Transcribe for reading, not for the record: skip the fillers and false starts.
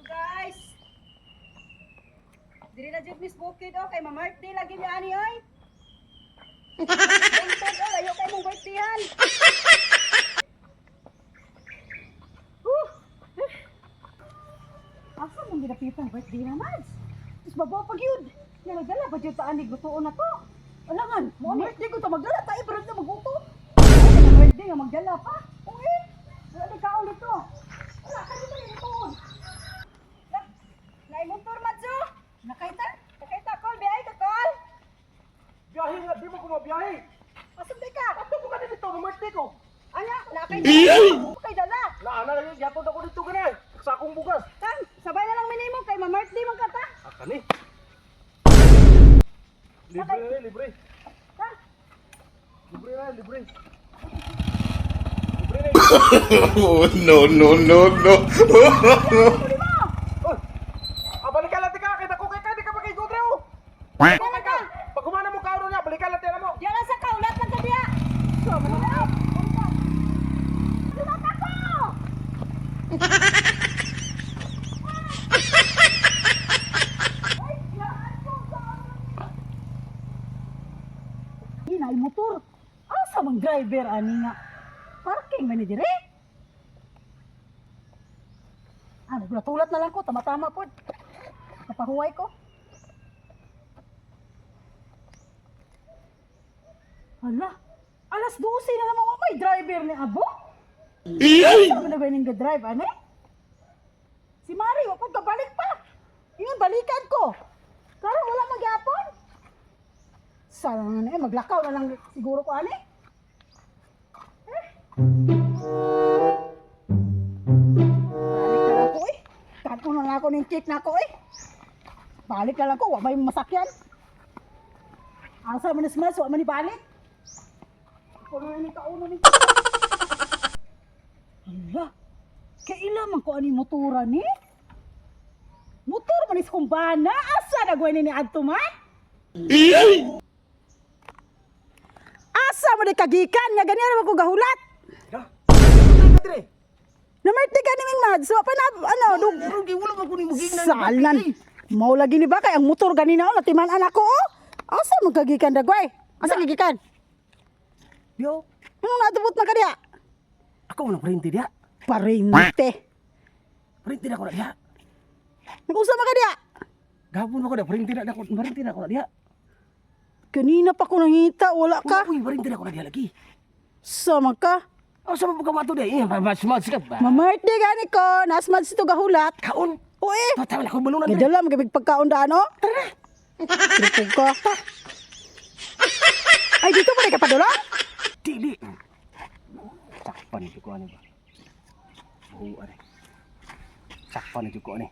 guys, dili na jud Miss Bukid kay ma-birthday lagi ni ani oy. Buntod ayo kay mong birthdayhan. Asa mong ginapitan birthday na Mads? Sus babaw pag yun. Nga nagdala pa dyan sa anig lutuon na to. Alangan, mga birthday ko to magdala tayo pero na maguto. Ay, mga birthday nga magdala pa. Uy, wala na kaon nito. Wala ka dito yung lutuon. Naimotor Madso. Nakaita? Nakaita call, biyahe ka call. Biyahe nga, di mo ko mabiyahe. Asam di ka? Ato ko ka dito, birthday ko. Anya, nakaita. Kay dala. Naana lang, yatod ako dito ganay. Sa akong bugas. Tan, sabay na lang minimo kay ma-birthday man ka ta. Aka ni. Libre na libre. Ta. Libre na, libre. Libre na. Oh, no, no, no, no. Kunin mo. Oh, balikan lang ka. Kita ko kay ka, di ka makigutre oh. Dala ka. Pag kumana mo karon niya, balikan lang tira mo. Diyan lang sa kaulat lang ka diya. So, manunod. Lumata ko. Inay motor. Asa mang driver ani nga? Parking man ni dire. Nagulatulat na lang ko, tama-tama po. Napahuway ko. Hala, alas 12 na naman ako may driver ni Abo. Ano na ganing ga-drive, ane? Si Mari, wapag kabalik pa. Yung balikan ko. Kaya wala magyapon. Sana na maglakaw na lang siguro ko, ane? Balik na lang ko, eh. Kato na lang ako ng cake na ako, eh. Balik na lang ko, wala may masakyan. Asa man is mas, wala man ibalik. Ako na ni kauno ni. Hala, kailaman ko ani motora ni? Motor man is kumbana, asa nagway ni adto man? Asa man di kagikan, nga ganyan naman ko gahulat. Ha? Ano dire? Namarti ka ni Ming Mad, so pa na, ano, Rugi wala man ko ni muging na. salan. Mau lagi ni ba kay ang motor ganina o, natiman anak ko o. Asa man kagikan dagway? Asa kagikan? Yo, Anong natubot na ka diya? ako na printi dia. Parinte. Printi na ko na dia. Nag-usap ka diya? Gapon ako na printi na ako, printi na ko na dia. Kanina pa ko nangita, wala ka. Uy, printi na ko na dia lagi. Sama ka. Oh, sa mga mato dia, mas ka ba? Mamarte gani ko, nasmad sito gahulat. Kaon. Uy, Tawa ako balunan. gidala magabig pagkaon daan o. Trupog ka. Ay, dito pa rin ka padula? Dili. Sakpan itu ko ani ba. Oh, ari. Sakpan itu ko ani.